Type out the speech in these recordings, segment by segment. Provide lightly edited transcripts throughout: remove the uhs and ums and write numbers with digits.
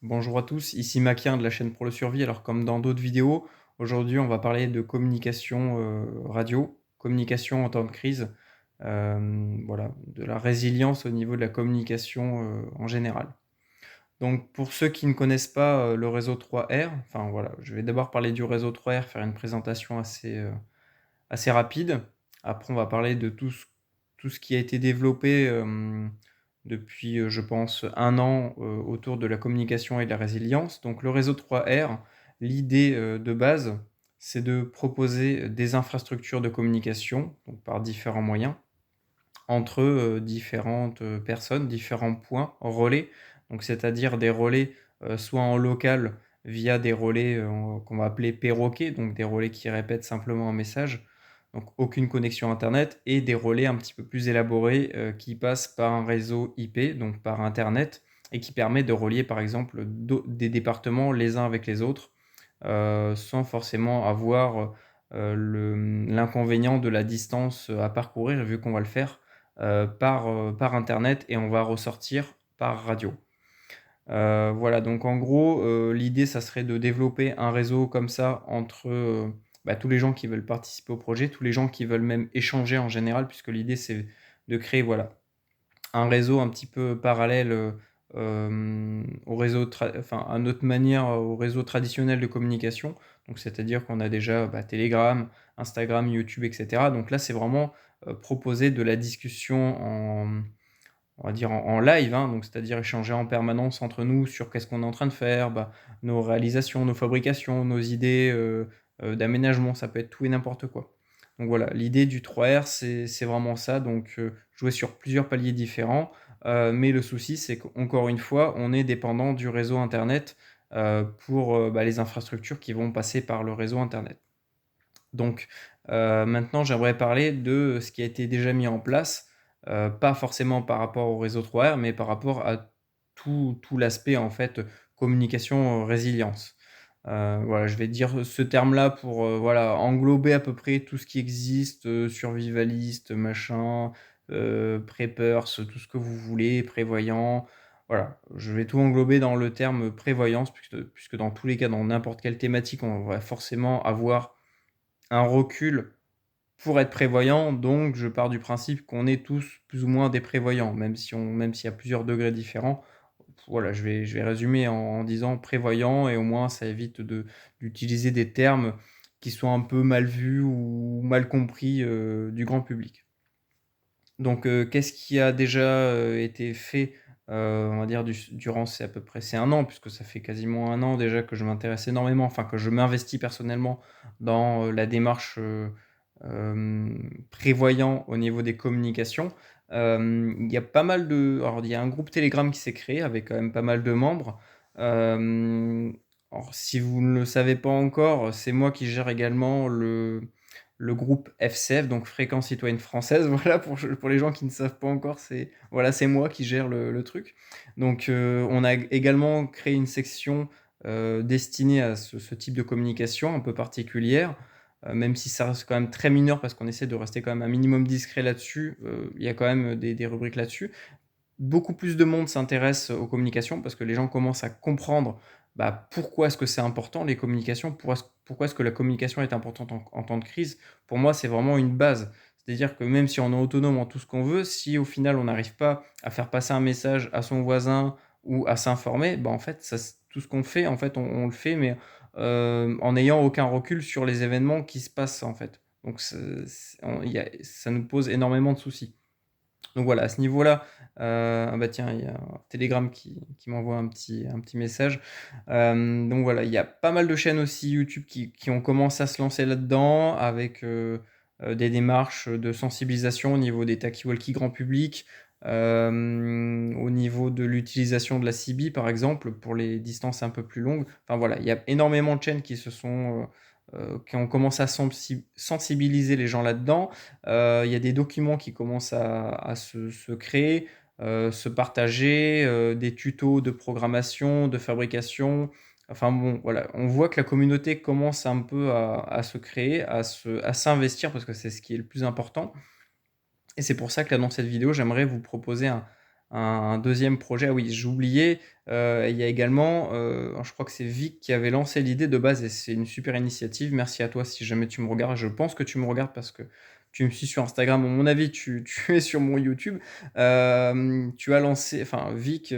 Bonjour à tous, ici Makien de la chaîne Pour le Survie. Alors comme dans d'autres vidéos, aujourd'hui on va parler de communication radio, communication en temps de crise, voilà, de la résilience au niveau de la communication en général. Donc pour ceux qui ne connaissent pas le réseau 3R, enfin voilà, je vais d'abord parler du réseau 3R, faire une présentation assez rapide. Après, on va parler de tout ce qui a été développé depuis, je pense, un an autour de la communication et de la résilience. Donc, le réseau 3R, l'idée de base, c'est de proposer des infrastructures de communication, donc par différents moyens, entre différentes personnes, différents points, relais. Donc, c'est-à-dire des relais soit en local via des relais qu'on va appeler perroquets, donc des relais qui répètent simplement un message, donc aucune connexion internet, et des relais un petit peu plus élaborés qui passent par un réseau IP, donc par internet, et qui permet de relier par exemple des départements les uns avec les autres, sans forcément avoir l'inconvénient de la distance à parcourir, vu qu'on va le faire par internet, et on va ressortir par radio. Voilà, donc en gros, l'idée ça serait de développer un réseau comme ça entre, tous les gens qui veulent participer au projet, tous les gens qui veulent même échanger en général, puisque l'idée c'est de créer, voilà, un réseau un petit peu parallèle, au réseau à notre manière, au réseau traditionnel de communication. Donc c'est-à-dire qu'on a déjà, Telegram, Instagram, YouTube, et cetera. Donc là, c'est vraiment, proposer de la discussion on va dire en live, hein, donc c'est-à-dire échanger en permanence entre nous sur qu'est-ce qu'on est en train de faire, nos réalisations, nos fabrications, nos idées, d'aménagement, ça peut être tout et n'importe quoi. Donc voilà, l'idée du 3R, c'est vraiment ça, donc jouer sur plusieurs paliers différents, mais le souci, c'est qu'encore une fois, on est dépendant du réseau internet, pour, les infrastructures qui vont passer par le réseau internet. Donc, maintenant j'aimerais parler de ce qui a été déjà mis en place, pas forcément par rapport au réseau 3R, mais par rapport à tout l'aspect en fait, communication, résilience. Voilà, je vais dire ce terme-là pour, voilà, englober à peu près tout ce qui existe, survivaliste, machin, preppers, tout ce que vous voulez, prévoyant. Voilà, je vais tout englober dans le terme prévoyance puisque dans tous les cas, dans n'importe quelle thématique, on va forcément avoir un recul pour être prévoyant, donc je pars du principe qu'on est tous plus ou moins des prévoyants, même s'il y a plusieurs degrés différents. Voilà, je vais résumer en disant prévoyant, et au moins ça évite d'utiliser des termes qui sont un peu mal vus ou mal compris, du grand public. Donc, qu'est-ce qui a déjà, été fait, on va dire durant c'est un an, puisque ça fait quasiment un an déjà que je m'intéresse énormément, enfin que je m'investis personnellement dans, la démarche, prévoyant au niveau des communications. Il y a pas mal de alors il y a un groupe Telegram qui s'est créé avec quand même pas mal de membres. Hem, alors si vous ne le savez pas encore, c'est moi qui gère également le groupe FCF, donc Fréquence Citoyenne Française. Voilà, pour les gens qui ne savent pas encore, c'est moi qui gère le truc. Donc, on a également créé une section, destinée à ce type de communication un peu particulière, même si ça reste quand même très mineur parce qu'on essaie de rester quand même un minimum discret là-dessus, il y a quand même des rubriques là-dessus. Beaucoup plus de monde s'intéresse aux communications parce que les gens commencent à comprendre, pourquoi est-ce que c'est important les communications, pourquoi est-ce que la communication est importante en temps de crise. Pour moi, c'est vraiment une base. C'est-à-dire que même si on est autonome en tout ce qu'on veut, si au final on n'arrive pas à faire passer un message à son voisin ou à s'informer, en fait, tout ce qu'on fait, en fait, on le fait, mais en n'ayant aucun recul sur les événements qui se passent, en fait. Donc ça nous pose énormément de soucis. Donc voilà, à ce niveau-là, tiens, il y a Telegram qui m'envoie un petit message. Donc voilà, il y a pas mal de chaînes aussi YouTube qui ont commencé à se lancer là-dedans avec, des démarches de sensibilisation au niveau des talkie-walkie grand public, au niveau de l'utilisation de la CB par exemple, pour les distances un peu plus longues. Enfin voilà, il y a énormément de chaînes qui ont commencé à sensibiliser les gens là-dedans. Il y a des documents qui commencent à se créer, se partager, des tutos de programmation, de fabrication. Enfin bon, voilà, on voit que la communauté commence un peu à se créer, à s'investir parce que c'est ce qui est le plus important, et c'est pour ça que là, dans cette vidéo, j'aimerais vous proposer un 2e projet. Ah oui, j'ai oublié, il y a également, je crois que c'est Vic qui avait lancé l'idée de base et c'est une super initiative. Merci à toi si jamais tu me regardes. Je pense que tu me regardes parce que tu me suis sur Instagram. À mon avis, tu es sur mon YouTube. Tu as lancé enfin Vic,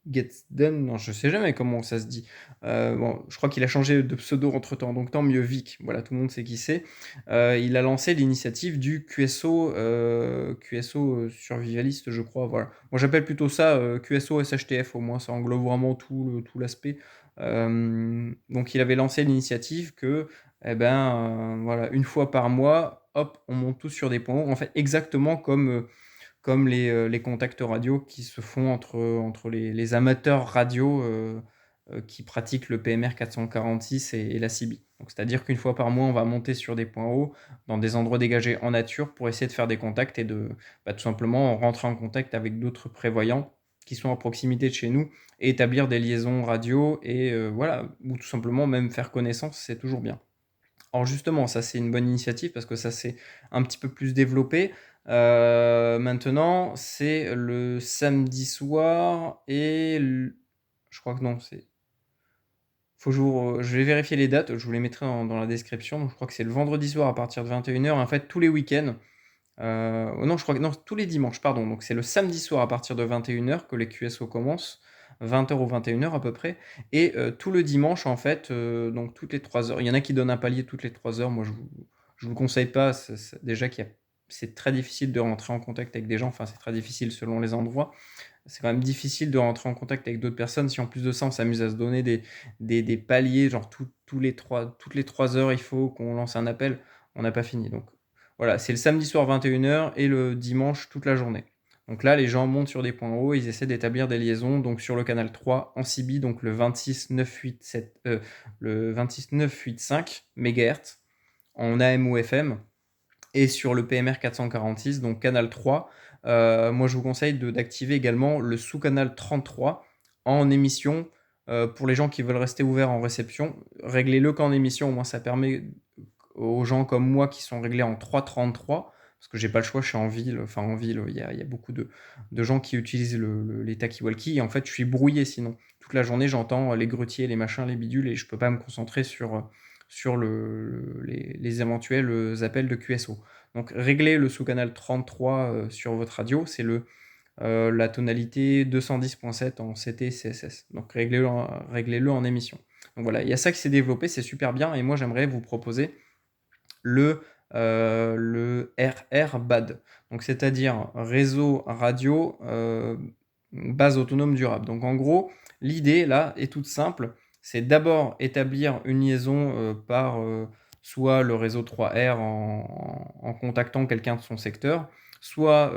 Gets Done, non, je sais jamais comment ça se dit. Bon, je crois qu'il a changé de pseudo entre-temps, donc tant mieux Vic. Voilà, tout le monde sait qui c'est. Il a lancé l'initiative du QSO survivaliste, je crois. Voilà. Moi, j'appelle plutôt ça QSO SHTF, au moins, ça englobe vraiment tout l'aspect. Donc, il avait lancé l'initiative que, eh ben, voilà, une fois par mois, hop, on monte tous sur des points hauts. En fait, exactement comme les contacts radio qui se font entre les amateurs radio qui pratiquent le PMR 446 et la CB. Donc, c'est-à-dire qu'une fois par mois, on va monter sur des points hauts, dans des endroits dégagés en nature, pour essayer de faire des contacts et de tout simplement rentrer en contact avec d'autres prévoyants qui sont à proximité de chez nous et établir des liaisons radio et voilà, ou tout simplement même faire connaissance, c'est toujours bien. Alors justement, ça c'est une bonne initiative parce que ça s'est un petit peu plus développé. Maintenant, c'est le samedi soir et je crois que non, c'est faut que je vais vérifier les dates, je vous les mettrai dans la description. Donc je crois que c'est le vendredi soir à partir de 21h. En fait, tous les week-ends, non, je crois que non, tous les dimanches, pardon. Donc c'est le samedi soir à partir de 21h que les QSO commencent, 20h ou 21h à peu près. Et tout le dimanche, en fait, donc toutes les 3 heures. Il y en a qui donnent un palier toutes les 3 heures. Moi, je vous le conseille pas. Déjà c'est très difficile de rentrer en contact avec des gens. Enfin, c'est très difficile selon les endroits. C'est quand même difficile de rentrer en contact avec d'autres personnes. Si en plus de ça, on s'amuse à se donner des paliers, genre toutes les 3 heures, il faut qu'on lance un appel, on n'a pas fini. Donc voilà, c'est le samedi soir 21h et le dimanche toute la journée. Donc là, les gens montent sur des points hauts, ils essaient d'établir des liaisons donc sur le canal 3 en CB, donc le 26,987, le 26,985 MHz en AM ou FM et sur le PMR 446, donc canal 3. Moi, je vous conseille d'activer également le sous-canal 33 en émission. Pour les gens qui veulent rester ouverts en réception, réglez-le qu'en émission, au moins ça permet aux gens comme moi qui sont réglés en 3,33, parce que j'ai pas le choix, je suis en ville, enfin en ville, il y a beaucoup de gens qui utilisent les talkie-walkie, et en fait je suis brouillé sinon. Toute la journée j'entends les grutiers, les machins, les bidules, et je peux pas me concentrer sur les éventuels appels de QSO. Donc réglez le sous-canal 33 sur votre radio, c'est la tonalité 210.7 en CT CSS. Donc réglez-le en émission. Donc voilà, il y a ça qui s'est développé, c'est super bien, et moi j'aimerais vous proposer le RR-BAD, donc c'est-à-dire réseau radio base autonome durable. Donc en gros, l'idée là est toute simple, c'est d'abord établir une liaison par soit le réseau 3R en contactant quelqu'un de son secteur, soit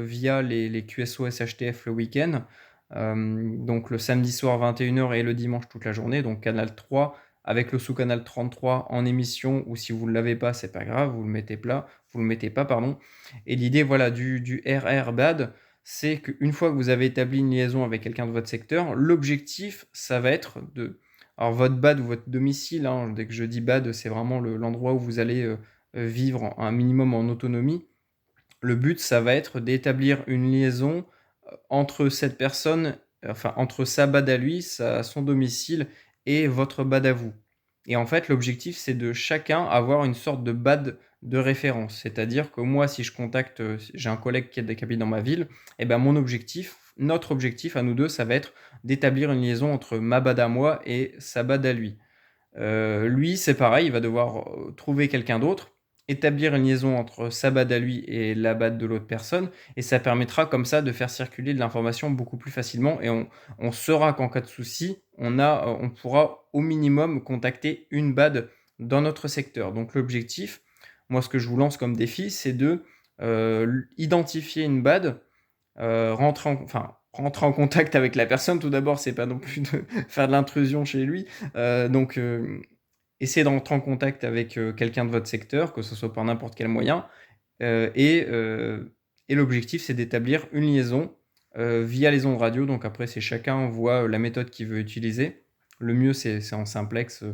via les QSO SHTF le week-end, donc le samedi soir 21h et le dimanche toute la journée, donc canal 3 avec le sous-canal 33 en émission, ou si vous ne l'avez pas, c'est pas grave, vous le mettez pas, pardon. Et l'idée, voilà, du RR-BAD, c'est qu'une fois que vous avez établi une liaison avec quelqu'un de votre secteur, l'objectif, ça va être de... Alors votre BAD ou votre domicile, hein, dès que je dis BAD, c'est vraiment l'endroit où vous allez vivre un minimum en autonomie. Le but, ça va être d'établir une liaison entre cette personne, enfin entre sa BAD à lui, son domicile et votre BAD à vous. Et en fait, l'objectif, c'est de chacun avoir une sorte de BAD de référence. C'est-à-dire que moi, si je contacte, j'ai un collègue qui habite dans ma ville, et ben notre objectif à nous deux, ça va être d'établir une liaison entre ma BAD à moi et sa BAD à lui. Lui, c'est pareil, il va devoir trouver quelqu'un d'autre, établir une liaison entre sa BAD à lui et la BAD de l'autre personne, et ça permettra comme ça de faire circuler de l'information beaucoup plus facilement, et on saura qu'en cas de souci, on pourra au minimum contacter une BAD dans notre secteur. Donc l'objectif, moi ce que je vous lance comme défi, c'est de identifier une BAD, rentrer en contact avec la personne. Tout d'abord, c'est pas non plus de faire de l'intrusion chez lui. Donc, essayez d'entrer en contact avec quelqu'un de votre secteur, que ce soit par n'importe quel moyen. Euh, et et l'objectif, c'est d'établir une liaison via les ondes radio. Donc après, c'est chacun voit la méthode qu'il veut utiliser. Le mieux, c'est en simplex,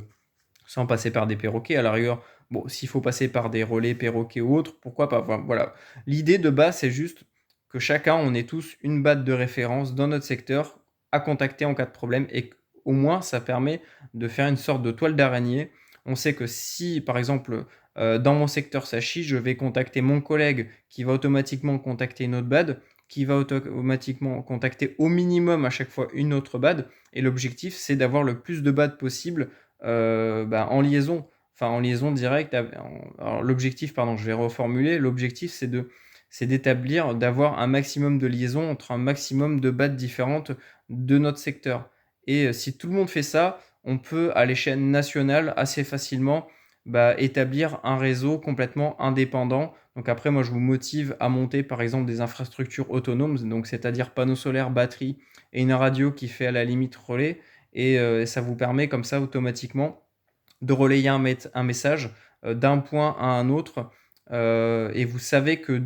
sans passer par des perroquets. À la rigueur, bon, s'il faut passer par des relais perroquets ou autres, pourquoi pas. Enfin, voilà. L'idée de base, c'est juste que chacun, on ait tous une BAD de référence dans notre secteur à contacter en cas de problème et au moins ça permet de faire une sorte de toile d'araignée. On sait que si, par exemple, dans mon secteur ça chie, je vais contacter mon collègue qui va automatiquement contacter une autre BAD, qui va automatiquement contacter au minimum à chaque fois une autre BAD et l'objectif, c'est d'avoir le plus de BAD possible, en liaison, enfin en liaison directe av alors l'objectif, pardon, je vais reformuler. L'objectif, c'est d'établir, d'avoir un maximum de liaisons entre un maximum de BAD différentes de notre secteur et si tout le monde fait ça, on peut à l'échelle nationale assez facilement, établir un réseau complètement indépendant. Donc après moi je vous motive à monter par exemple des infrastructures autonomes, donc c'est-à-dire panneaux solaires, batteries et une radio qui fait à la limite relais et ça vous permet comme ça automatiquement de relayer un message, d'un point à un autre, et vous savez que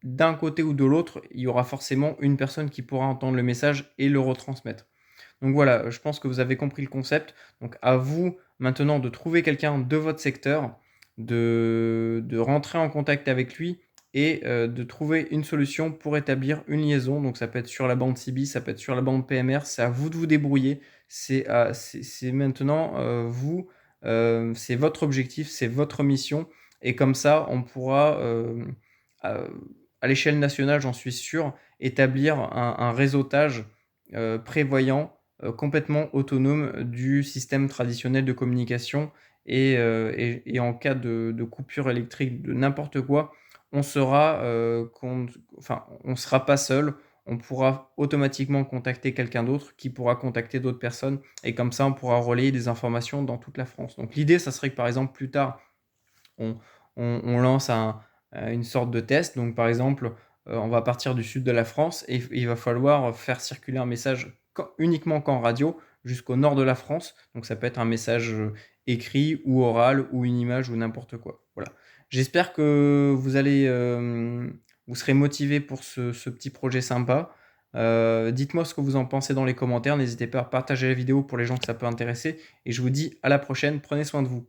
d'un côté ou de l'autre, il y aura forcément une personne qui pourra entendre le message et le retransmettre. Donc voilà, je pense que vous avez compris le concept. Donc à vous maintenant de trouver quelqu'un de votre secteur, de rentrer en contact avec lui et de trouver une solution pour établir une liaison. Donc ça peut être sur la bande CB, ça peut être sur la bande PMR, c'est à vous de vous débrouiller. C'est maintenant, c'est votre objectif, c'est votre mission et comme ça on pourra, à à l'échelle nationale, j'en suis sûr, établir un réseautage, prévoyant, complètement autonome du système traditionnel de communication et en cas de coupure électrique de n'importe quoi, on sera, on sera pas seul. On pourra automatiquement contacter quelqu'un d'autre qui pourra contacter d'autres personnes et comme ça, on pourra relayer des informations dans toute la France. Donc l'idée, ça serait que, par exemple, plus tard, on on lance une sorte de test. Donc par exemple, on va partir du sud de la France et il va falloir faire circuler un message uniquement qu'en radio jusqu'au nord de la France. Donc ça peut être un message écrit ou oral ou une image ou n'importe quoi. Voilà. J'espère que vous serez motivé pour ce petit projet sympa. Dites-moi ce que vous en pensez dans les commentaires. N'hésitez pas à partager la vidéo pour les gens que ça peut intéresser. Et je vous dis à la prochaine. Prenez soin de vous.